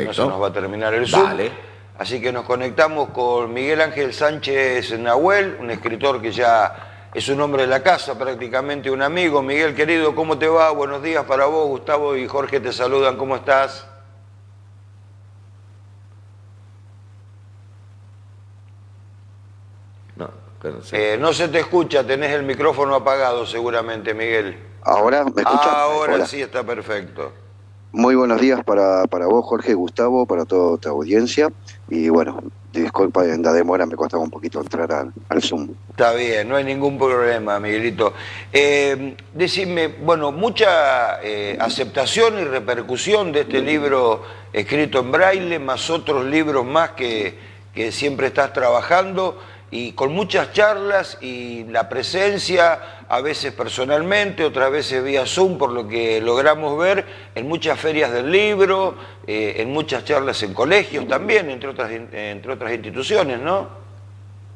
no se nos va a terminar el Zoom. Dale. Así que nos conectamos con Miguel Ángel Sánchez Nahuel, un escritor que ya es un hombre de la casa, prácticamente un amigo. Miguel, querido, ¿cómo te va? Buenos días para vos. Gustavo y Jorge te saludan. ¿Cómo estás? No, No se te escucha, tenés el micrófono apagado seguramente, Miguel. ¿Ahora me escuchan? Ahora Hola. sí está perfecto. Muy buenos días para vos, Jorge, Gustavo, para toda tu audiencia. Y bueno, disculpa en la demora, me costaba un poquito entrar al Zoom. Está bien, no hay ningún problema, Miguelito. Decime, bueno, mucha aceptación y repercusión de este libro escrito en braille, más otros libros más que siempre estás trabajando, y con muchas charlas y la presencia, a veces personalmente, otras veces vía Zoom, por lo que logramos ver, en muchas ferias del libro, en muchas charlas en colegios también, entre otras instituciones, ¿no?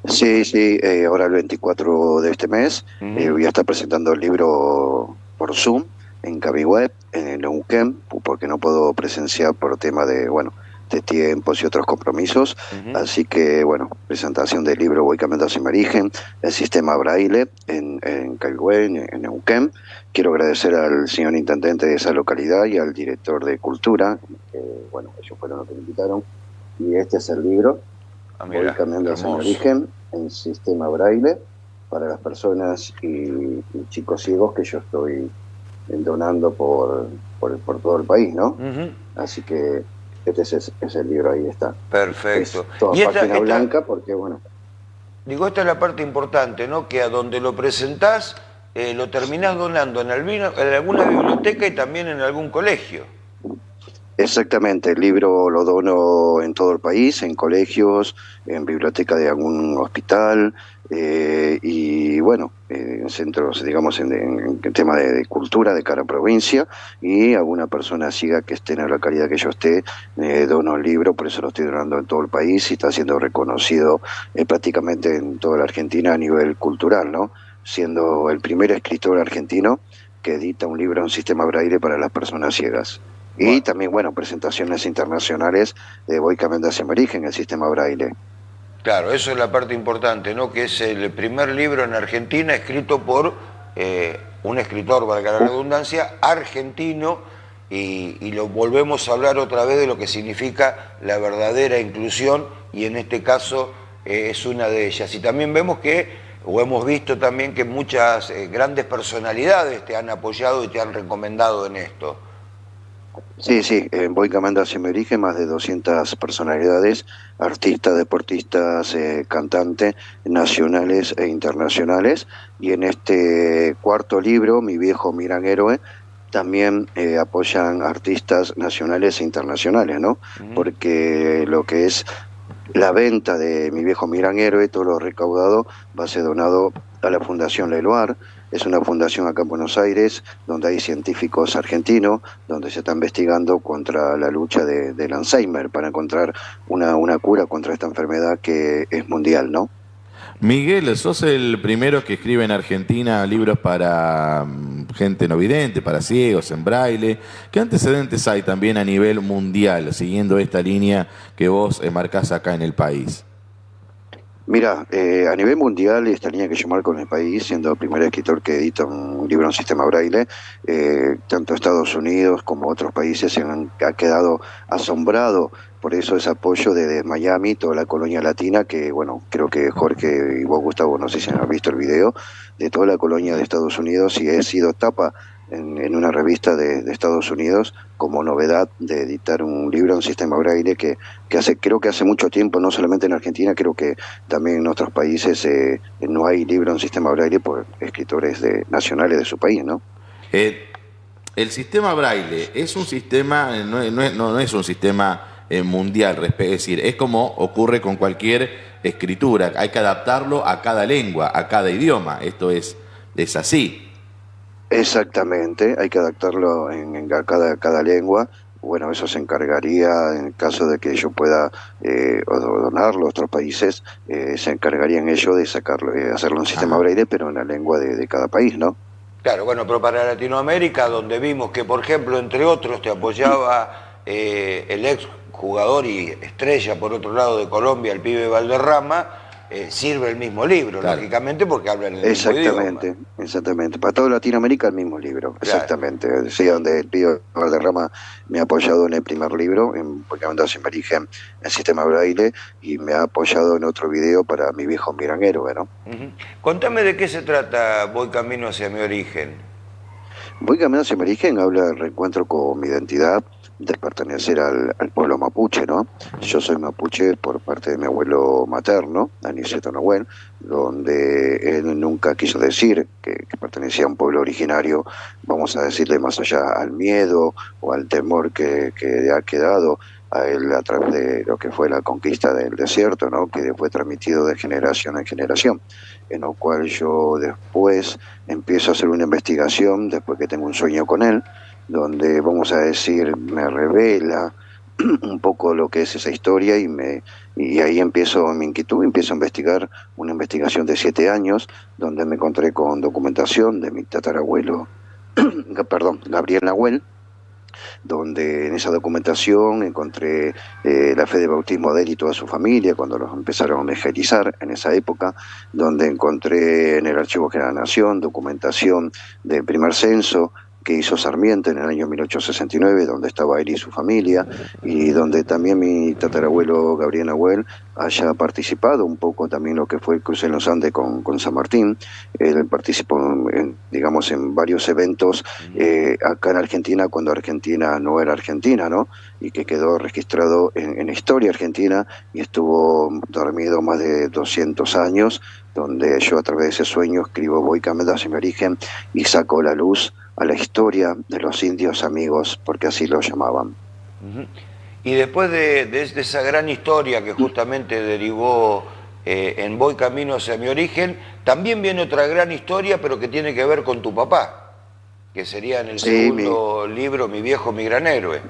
Sí, ahora el 24 de este mes voy a estar presentando el libro por Zoom en Cabiweb, en Neuquén, porque no puedo presenciar por tema de, bueno, de tiempos y otros compromisos. Así que, bueno, presentación del libro Voy cambiando hacia mi origen, el sistema braille en Cabiweb, en Neuquén. Quiero agradecer al señor intendente de esa localidad y al director de Cultura, que, bueno, ellos fueron los que me invitaron. Y este es el libro. Voy cambiando hacia mi origen en sistema braille para las personas y chicos ciegos que yo estoy donando por todo el país, ¿no? Así que este es el libro, ahí está. Perfecto. Es toda página blanca porque, bueno... Digo, esta es la parte importante, ¿no? Que a donde lo presentás, lo terminás donando en alguna biblioteca y también en algún colegio. Exactamente, el libro lo dono en todo el país, en colegios, en biblioteca de algún hospital y bueno, en centros, digamos, en tema de cultura de cada provincia, y alguna persona ciega que esté en la localidad que yo esté, dono el libro, por eso lo estoy donando en todo el país y está siendo reconocido prácticamente en toda la Argentina a nivel cultural, ¿no? Siendo el primer escritor argentino que edita un libro en sistema braille para las personas ciegas. Y también, bueno, presentaciones internacionales de Voy cambiando hacia mi origen, el sistema braille. Claro, eso es la parte importante, ¿no? Que es el primer libro en Argentina escrito por un escritor, valga la redundancia, argentino, y lo volvemos a hablar otra vez de lo que significa la verdadera inclusión, y en este caso es una de ellas. Y también vemos o hemos visto también que muchas grandes personalidades te han apoyado y te han recomendado en esto. Sí, Voy cambiando hacia mi origen, más de 200 personalidades, artistas, deportistas, cantantes, nacionales e internacionales. Y en este cuarto libro, Mi viejo mi gran héroe, también apoyan artistas nacionales e internacionales, ¿no? Porque lo que es la venta de Mi viejo mi gran héroe, todo lo recaudado va a ser donado a la Fundación Leloir. Es una fundación acá en Buenos Aires donde hay científicos argentinos, donde se está investigando contra la lucha del Alzheimer para encontrar una cura contra esta enfermedad que es mundial, ¿no? Miguel, sos el primero que escribe en Argentina libros para gente no vidente, para ciegos, en braille. ¿Qué antecedentes hay también a nivel mundial, siguiendo esta línea que vos marcás acá en el país? Mira, a nivel mundial, esta línea que yo marco en el país, siendo el primer escritor que edita un libro en sistema braille, tanto Estados Unidos como otros países ha quedado asombrado por eso ese apoyo de Miami, toda la colonia latina, que bueno, creo que Jorge y vos, Gustavo, no sé si han visto el video, de toda la colonia de Estados Unidos, y he sido tapa en una revista de Estados Unidos como novedad de editar un libro en sistema braille que creo que hace mucho tiempo, no solamente en Argentina, creo que también en otros países no hay libro en sistema braille por escritores nacionales de su país, ¿no? El sistema braille es un sistema, no es un sistema mundial, es decir, es como ocurre con cualquier escritura, hay que adaptarlo a cada lengua, a cada idioma, esto es así. Exactamente, hay que adaptarlo en cada lengua. Bueno, eso se encargaría, en el caso de que yo pueda donarlo a otros países, se encargarían ellos de sacarlo, hacerlo en sistema braille, pero en la lengua de cada país, ¿no? Claro, bueno, pero para Latinoamérica, donde vimos que, por ejemplo, entre otros, te apoyaba el ex jugador y estrella, por otro lado, de Colombia, el pibe Valderrama, sirve el mismo libro, claro, lógicamente, porque hablan el mismo idioma. Exactamente. Para toda Latinoamérica el mismo libro, Claro. exactamente. Sí, donde el pibe Valderrama me ha apoyado en el primer libro, porque se me elige en el sistema Braille, y me ha apoyado en otro video para Mi viejo mi gran héroe, ¿no? Contame de qué se trata Voy camino hacia mi origen. Voy caminando hacia mi origen, habla del reencuentro con mi identidad, de pertenecer al pueblo mapuche, ¿no? Yo soy mapuche por parte de mi abuelo materno, Aniceto Nahuel, donde él nunca quiso decir que pertenecía a un pueblo originario, vamos a decirle, más allá al miedo o al temor que ha quedado a él a través de lo que fue la conquista del desierto, ¿no? Que fue transmitido de generación en generación, en lo cual yo después empiezo a hacer una investigación, después que tengo un sueño con él, donde, vamos a decir, me revela un poco lo que es esa historia, y ahí empiezo mi inquietud, empiezo a investigar, una investigación de 7 años, donde me encontré con documentación de mi tatarabuelo, perdón, Gabriel Nahuel, donde en esa documentación encontré la fe de bautismo de él y toda su familia, cuando los empezaron a evangelizar en esa época, donde encontré en el Archivo General de la Nación documentación del primer censo que hizo Sarmiento en el año 1869, donde estaba él y su familia, y donde también mi tatarabuelo Gabriel Nahuel haya participado un poco también lo que fue el cruce en los Andes con San Martín. Él participó, digamos, en varios eventos acá en Argentina, cuando Argentina no era Argentina, ¿no? Y que quedó registrado en la historia argentina, y estuvo dormido más de 200 años, donde yo a través de ese sueño escribo Voy caminando hacia mi origen y saco la luz a la historia de los indios amigos, porque así lo llamaban. Y después de esa gran historia que justamente derivó en Voy camino hacia mi origen, también viene otra gran historia, pero que tiene que ver con tu papá, que sería en el segundo libro, Mi viejo mi gran héroe.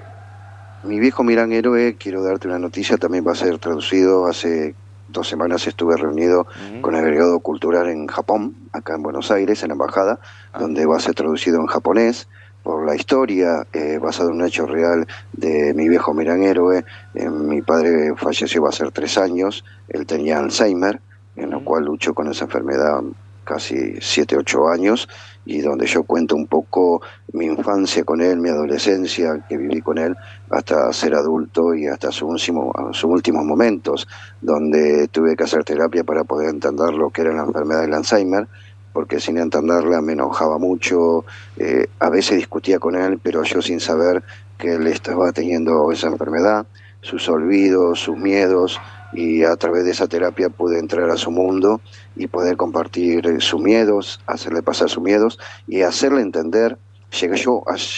Mi viejo mi gran héroe, quiero darte una noticia, también va a ser traducido. Hace 2 semanas estuve reunido con el agregado cultural en Japón, acá en Buenos Aires, en la embajada, donde va a ser traducido en japonés, por la historia basada en un hecho real de mi viejo mi gran héroe. Mi padre falleció, va a ser 3 años, él tenía Alzheimer, en lo cual luchó con esa enfermedad casi 7, 8 años, y donde yo cuento un poco mi infancia con él, mi adolescencia que viví con él hasta ser adulto y hasta sus últimos momentos, donde tuve que hacer terapia para poder entender lo que era la enfermedad del Alzheimer, porque sin entenderla me enojaba mucho, a veces discutía con él, pero yo sin saber que él estaba teniendo esa enfermedad, sus olvidos, sus miedos, y a través de esa terapia pude entrar a su mundo y poder compartir sus miedos, hacerle pasar sus miedos y hacerle entender,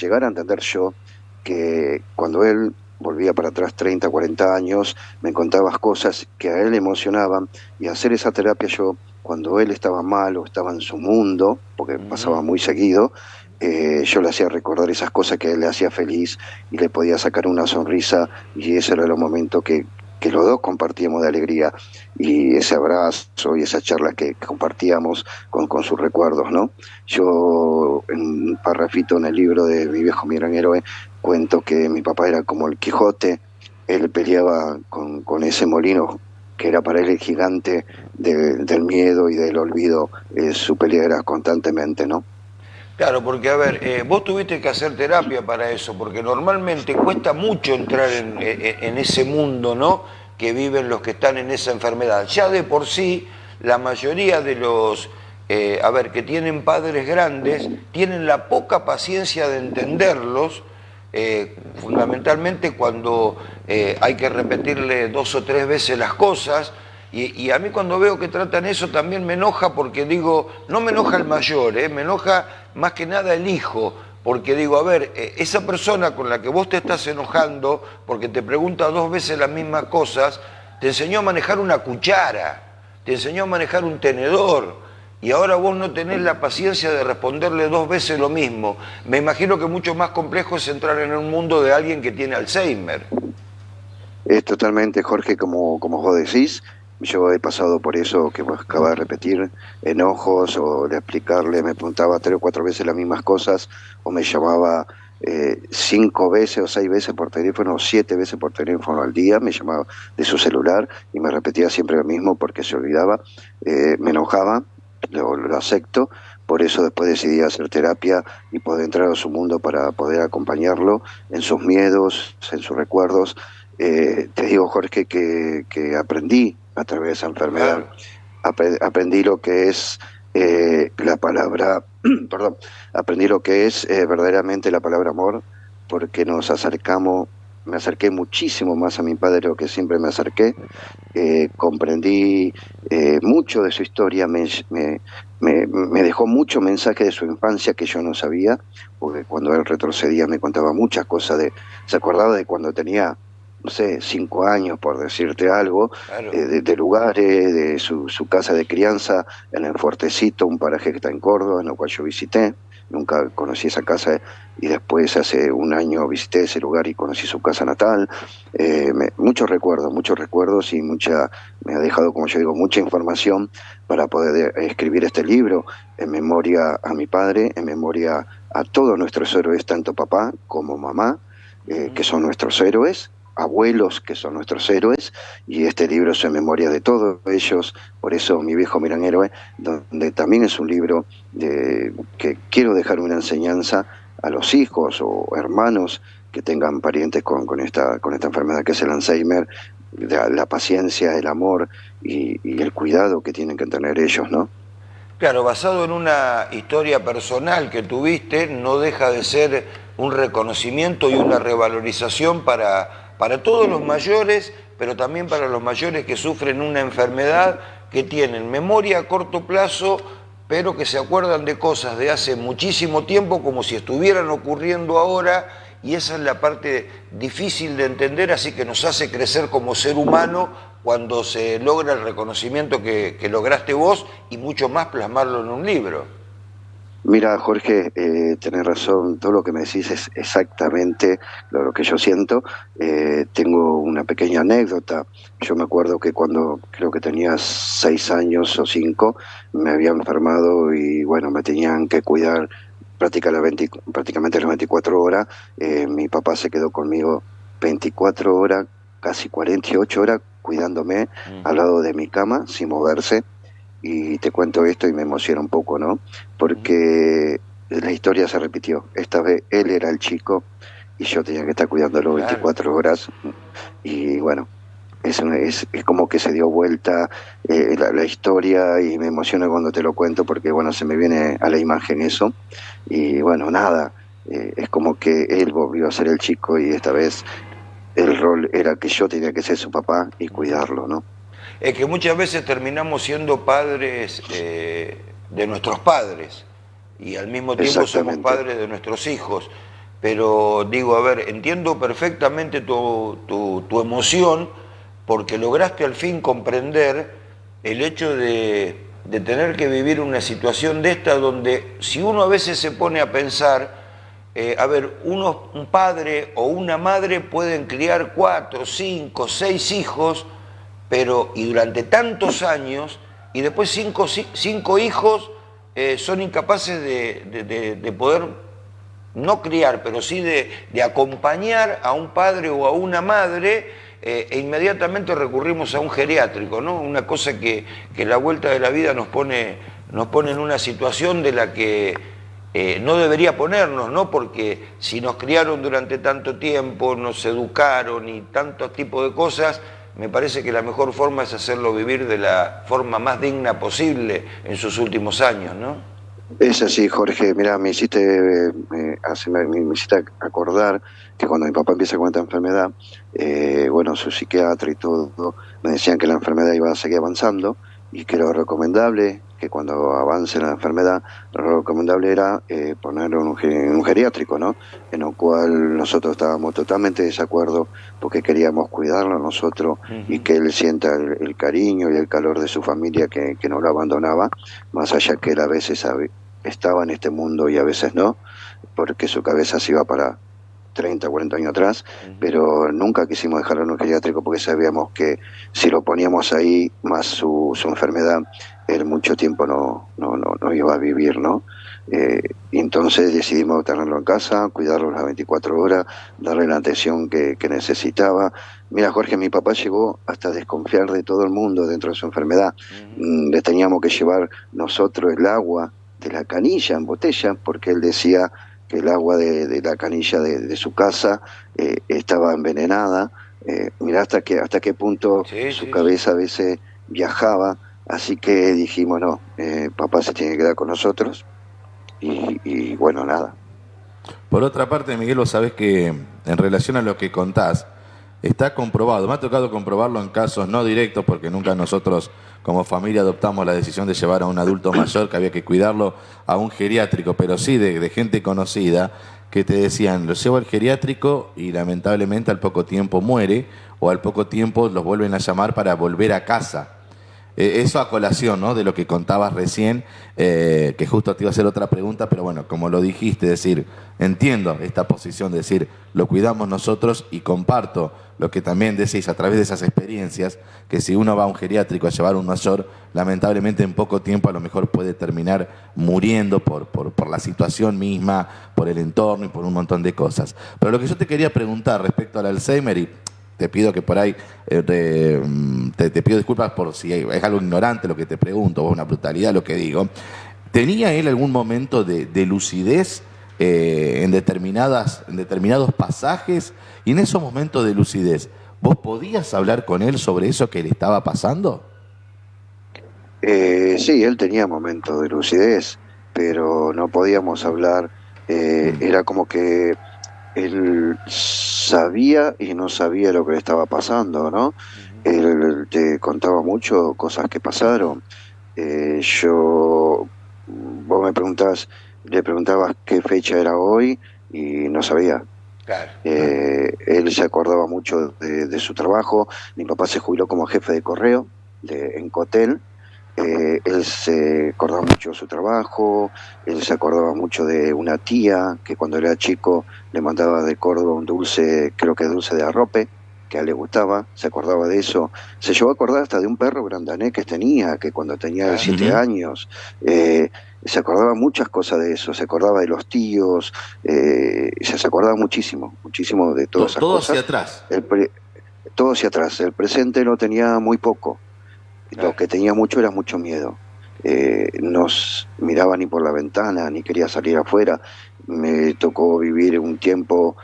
llegar a entender yo que cuando él volvía para atrás 30, 40 años, me contaba cosas que a él le emocionaban, y hacer esa terapia yo, cuando él estaba mal o estaba en su mundo, porque pasaba muy seguido, yo le hacía recordar esas cosas que a él le hacía feliz y le podía sacar una sonrisa, y ese era el momento que los dos compartíamos de alegría, y ese abrazo y esa charla que compartíamos con sus recuerdos, ¿no? Yo, en un parrafito en el libro de Mi viejo mi gran héroe, cuento que mi papá era como el Quijote, él peleaba con ese molino que era para él el gigante del miedo y del olvido, su pelea era constantemente, ¿no? Claro, porque a ver, vos tuviste que hacer terapia para eso, porque normalmente cuesta mucho entrar en ese mundo, ¿no?, que viven los que están en esa enfermedad. Ya de por sí, la mayoría de los, que tienen padres grandes, tienen la poca paciencia de entenderlos, fundamentalmente cuando hay que repetirle 2 o 3 veces las cosas. Y a mí cuando veo que tratan eso también me enoja, porque digo, no me enoja el mayor, me enoja más que nada el hijo, porque digo, a ver, esa persona con la que vos te estás enojando porque te pregunta 2 veces las mismas cosas, te enseñó a manejar una cuchara, te enseñó a manejar un tenedor, y ahora vos no tenés la paciencia de responderle 2 veces lo mismo. Me imagino que mucho más complejo es entrar en un mundo de alguien que tiene Alzheimer. Es totalmente, Jorge, como vos decís. Yo he pasado por eso que vos acabas de repetir, enojos, o de explicarle, me preguntaba 3 o 4 veces las mismas cosas, o me llamaba 5 veces o 6 veces por teléfono o 7 veces por teléfono al día, me llamaba de su celular y me repetía siempre lo mismo porque se olvidaba, me enojaba, lo acepto, por eso después decidí hacer terapia y poder entrar a su mundo para poder acompañarlo en sus miedos, en sus recuerdos. Te digo, Jorge, que aprendí a través de esa enfermedad, aprendí lo que es la palabra, perdón, aprendí lo que es verdaderamente la palabra amor, porque nos acercamos, me acerqué muchísimo más a mi padre de lo que siempre me acerqué, comprendí mucho de su historia, me dejó mucho mensaje de su infancia que yo no sabía, porque cuando él retrocedía me contaba muchas cosas, se acordaba de cuando tenía, no sé, 5 años, por decirte algo, Claro. de lugares, de su casa de crianza en el Fuertecito, un paraje que está en Córdoba, en el cual yo visité. Nunca conocí esa casa y después hace un año visité ese lugar y conocí su casa natal. Muchos recuerdos y me ha dejado, como yo digo, mucha información para poder escribir este libro en memoria a mi padre, en memoria a todos nuestros héroes, tanto papá como mamá, que son nuestros héroes, abuelos que son nuestros héroes, y este libro es en memoria de todos ellos. Por eso Mi viejo mi gran héroe, donde también es un libro que quiero dejar una enseñanza a los hijos o hermanos que tengan parientes con esta enfermedad que es el Alzheimer, la paciencia, el amor y el cuidado que tienen que tener ellos, ¿no? Claro, basado en una historia personal que tuviste, no deja de ser un reconocimiento y una revalorización para todos los mayores, pero también para los mayores que sufren una enfermedad, que tienen memoria a corto plazo, pero que se acuerdan de cosas de hace muchísimo tiempo como si estuvieran ocurriendo ahora, y esa es la parte difícil de entender, así que nos hace crecer como ser humano cuando se logra el reconocimiento que lograste vos y mucho más plasmarlo en un libro. Mira, Jorge, tenés razón, todo lo que me decís es exactamente lo que yo siento. Tengo una pequeña anécdota. Yo me acuerdo que cuando creo que tenía 6 años o 5, me había enfermado y bueno, me tenían que cuidar prácticamente las 24 horas. Mi papá se quedó conmigo 24 horas, casi 48 horas, cuidándome al lado de mi cama, sin moverse. Y te cuento esto y me emociona un poco, ¿no? Porque la historia se repitió. Esta vez él era el chico y yo tenía que estar cuidándolo 24 horas. Y bueno, es como que se dio vuelta la historia y me emociona cuando te lo cuento porque, bueno, se me viene a la imagen eso. Y bueno, nada, es como que él volvió a ser el chico y esta vez el rol era que yo tenía que ser su papá y cuidarlo, ¿no? Es que muchas veces terminamos siendo padres de nuestros padres y al mismo tiempo somos padres de nuestros hijos. Pero digo, a ver, entiendo perfectamente tu emoción porque lograste al fin comprender el hecho de tener que vivir una situación de esta donde si uno a veces se pone a pensar, a ver, un padre o una madre pueden criar 4, 5, 6 hijos, pero y durante tantos años, y después cinco hijos son incapaces de poder, no criar, pero sí de acompañar a un padre o a una madre, e inmediatamente recurrimos a un geriátrico, ¿no? Una cosa que la vuelta de la vida nos pone en una situación de la que no debería ponernos, ¿no? Porque si nos criaron durante tanto tiempo, nos educaron y tantos tipos de cosas, me parece que la mejor forma es hacerlo vivir de la forma más digna posible en sus últimos años, ¿no? Es así, Jorge. Mira, me hiciste acordar que cuando mi papá empieza con esta enfermedad, bueno, su psiquiatra y todo, me decían que la enfermedad iba a seguir avanzando y que lo recomendable, que cuando avance la enfermedad, lo recomendable era ponerlo en un geriátrico, ¿no? En lo cual nosotros estábamos totalmente de desacuerdo porque queríamos cuidarlo nosotros y que él sienta el cariño y el calor de su familia que no lo abandonaba, más allá que él a veces estaba en este mundo y a veces no, porque su cabeza se iba para 30, 40 años atrás, pero nunca quisimos dejarlo en un geriátrico porque sabíamos que si lo poníamos ahí, más su enfermedad, él mucho tiempo no iba a vivir, ¿no? Y entonces decidimos tenerlo en casa, cuidarlo las 24 horas, darle la atención que necesitaba. Mira, Jorge, mi papá llegó hasta desconfiar de todo el mundo dentro de su enfermedad. Le teníamos que llevar nosotros el agua de la canilla en botella, porque él decía que el agua de la canilla de su casa estaba envenenada. Mirá hasta qué punto su cabeza a veces viajaba. Así que dijimos, no, papá se tiene que quedar con nosotros. Y bueno, nada. Por otra parte, Miguel, vos sabés que en relación a lo que contás, está comprobado, me ha tocado comprobarlo en casos no directos, porque nunca nosotros como familia adoptamos la decisión de llevar a un adulto mayor, que había que cuidarlo, a un geriátrico, pero sí de gente conocida, que te decían, lo llevo al geriátrico y lamentablemente al poco tiempo muere, o al poco tiempo los vuelven a llamar para volver a casa. Eso a colación, ¿no?, de lo que contabas recién, que justo te iba a hacer otra pregunta, pero bueno, como lo dijiste, decir, entiendo esta posición de decir, lo cuidamos nosotros, y comparto lo que también decís a través de esas experiencias, que si uno va a un geriátrico a llevar un mayor, lamentablemente en poco tiempo a lo mejor puede terminar muriendo por la situación misma, por el entorno y por un montón de cosas. Pero lo que yo te quería preguntar respecto al Alzheimer, y te pido que por ahí, te pido disculpas por si es algo ignorante lo que te pregunto, o una brutalidad lo que digo. ¿Tenía él algún momento de lucidez en determinados pasajes? Y en esos momentos de lucidez, ¿vos podías hablar con él sobre eso que le estaba pasando? Sí, él tenía momentos de lucidez, pero no podíamos hablar. Era como que él sabía y no sabía lo que le estaba pasando, ¿no? Él te contaba mucho cosas que pasaron. Vos le preguntabas qué fecha era hoy y no sabía. Claro. Él se acordaba mucho de su trabajo. Mi papá se jubiló como jefe de correo en Cotel. Él se acordaba mucho de su trabajo, él se acordaba mucho de una tía que cuando era chico le mandaba de Córdoba un dulce, creo que dulce de arrope, que a él le gustaba, se acordaba de eso. Se llegó a acordar hasta de un perro grandanés que tenía, que cuando tenía 7 años, se acordaba muchas cosas de eso, se acordaba de los tíos, se acordaba muchísimo, muchísimo de todas esas Todo cosas. hacia atrás. Todo hacia atrás, el presente lo tenía muy poco. Lo que tenía mucho era mucho miedo. Nos miraba ni por la ventana, ni quería salir afuera. Me tocó vivir un tiempo,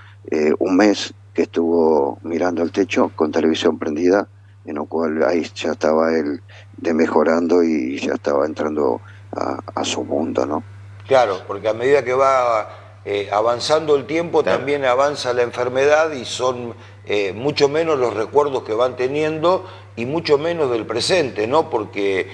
un mes, que estuvo mirando el techo con televisión prendida, en lo cual ahí ya estaba él mejorando y ya estaba entrando a su mundo, ¿no? Claro, porque a medida que va avanzando el tiempo, Claro, también avanza la enfermedad y son mucho menos los recuerdos que van teniendo y mucho menos del presente, ¿no? Porque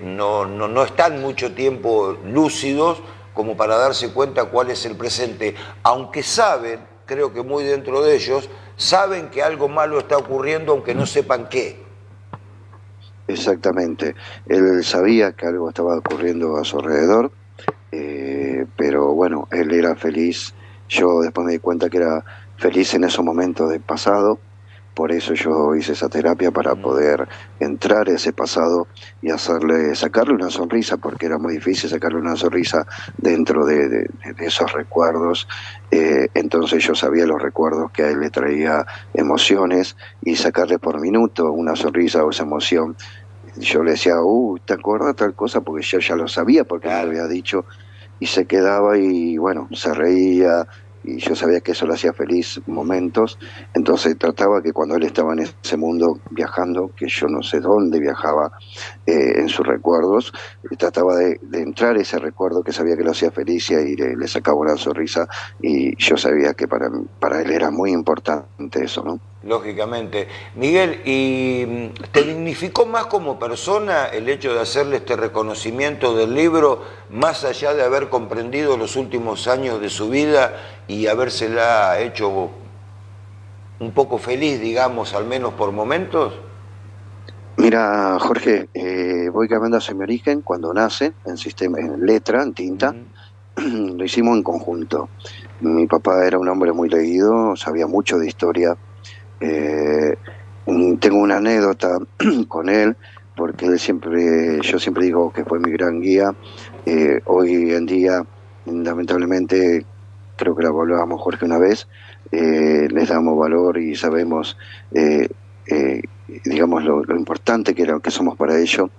no están mucho tiempo lúcidos como para darse cuenta cuál es el presente, aunque saben, creo que muy dentro de ellos, saben que algo malo está ocurriendo aunque no sepan qué. Exactamente. Él sabía que algo estaba ocurriendo a su alrededor, pero bueno, él era feliz. Yo después me di cuenta que era feliz en esos momentos del pasado, por eso yo hice esa terapia para poder entrar a ese pasado y sacarle una sonrisa, porque era muy difícil sacarle una sonrisa dentro de esos recuerdos. Entonces yo sabía los recuerdos que a él le traía emociones, y sacarle por minuto una sonrisa o esa emoción. Yo le decía, ¿te acuerdas tal cosa? Porque yo ya lo sabía, porque me lo había dicho, y se quedaba y bueno, se reía, y yo sabía que eso le hacía feliz momentos. Entonces trataba que cuando él estaba en ese mundo viajando, que yo no sé dónde viajaba, en sus recuerdos, trataba de entrar ese recuerdo que sabía que lo hacía feliz, y le sacaba una sonrisa, y yo sabía que para él era muy importante eso, ¿no? Lógicamente. Miguel, ¿y te dignificó más como persona el hecho de hacerle este reconocimiento del libro, más allá de haber comprendido los últimos años de su vida y habérsela hecho un poco feliz, digamos, al menos por momentos? Mira, Jorge, voy cambiando hacia mi origen cuando nace, en letra, en tinta. Lo hicimos en conjunto. Mi papá era un hombre muy leído, sabía mucho de historia. Tengo una anécdota con él, porque yo siempre digo que fue mi gran guía. Hoy en día lamentablemente, creo que lo hablábamos Jorge una vez, les damos valor y sabemos, eh, digamos, lo importante que somos para ellos,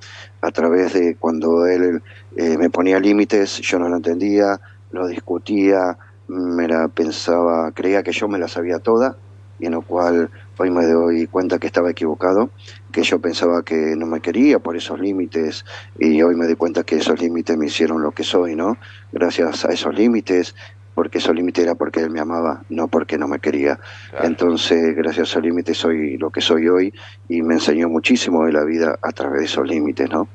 a través de cuando él me ponía límites, yo no lo entendía, lo discutía, me la pensaba, creía que yo me la sabía toda, y en lo cual hoy me doy cuenta que estaba equivocado, que yo pensaba que no me quería por esos límites, y hoy me doy cuenta que esos límites me hicieron lo que soy, ¿no? Gracias a esos límites, porque esos límites era porque él me amaba, no porque no me quería. Claro. Entonces, gracias a esos límites soy lo que soy hoy, y me enseñó muchísimo de la vida a través de esos límites, ¿no?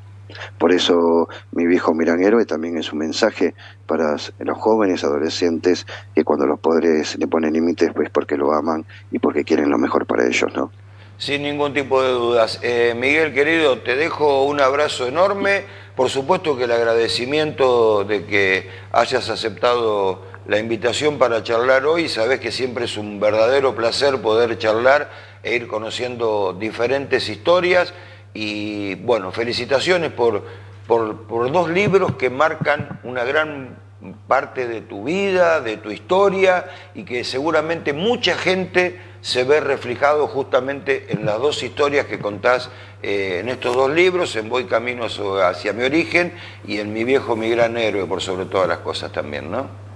Por eso mi viejo Miran Héroe también es un mensaje para los jóvenes, adolescentes, que cuando los padres le ponen límites, pues porque lo aman y porque quieren lo mejor para ellos, ¿no? Sin ningún tipo de dudas. Miguel, querido, te dejo un abrazo enorme. Por supuesto que el agradecimiento de que hayas aceptado la invitación para charlar hoy. Sabés que siempre es un verdadero placer poder charlar e ir conociendo diferentes historias. Y bueno, felicitaciones por dos libros que marcan una gran parte de tu vida, de tu historia, y que seguramente mucha gente se ve reflejado justamente en las dos historias que contás en estos dos libros, en Voy Camino hacia mi origen y en Mi viejo, mi gran héroe, por sobre todas las cosas también, ¿no?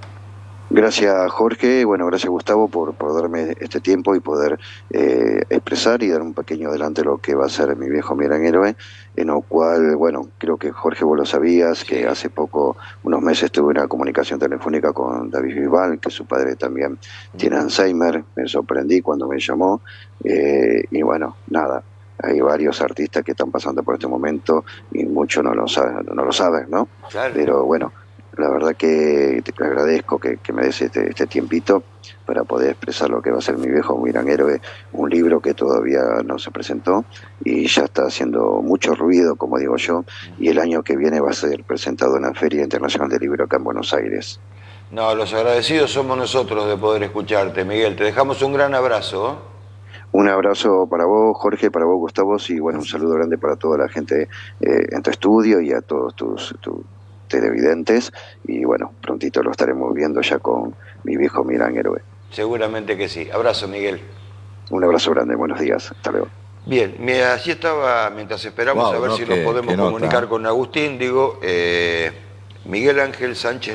Gracias Jorge, bueno, gracias Gustavo por darme este tiempo y poder expresar y dar un pequeño adelanto de lo que va a ser Mi viejo, mi gran héroe, en lo cual, bueno, creo que Jorge vos lo sabías, que hace poco, unos meses tuve una comunicación telefónica con David Bisbal, que su padre también tiene Alzheimer, me sorprendí cuando me llamó, y bueno, nada. Hay varios artistas que están pasando por este momento y muchos no lo saben, ¿no? Claro. Pero bueno, la verdad que te agradezco que me des este tiempito para poder expresar lo que va a ser Mi viejo, mi gran héroe, un libro que todavía no se presentó y ya está haciendo mucho ruido, como digo yo, y el año que viene va a ser presentado en la Feria Internacional del Libro acá en Buenos Aires. No, los agradecidos somos nosotros de poder escucharte, Miguel. Te dejamos un gran abrazo, ¿eh? Un abrazo para vos, Jorge, para vos, Gustavo, y bueno, un saludo grande para toda la gente en tu estudio y a todos tus televidentes, y bueno, prontito lo estaremos viendo ya con Mi viejo, mi gran héroe. Seguramente que sí. Abrazo, Miguel. Un abrazo grande, buenos días, hasta luego. Bien, allí estaba, mientras esperamos Wow, a ver no, si nos podemos qué nota. comunicar con Agustín, digo, Miguel Ángel Sánchez.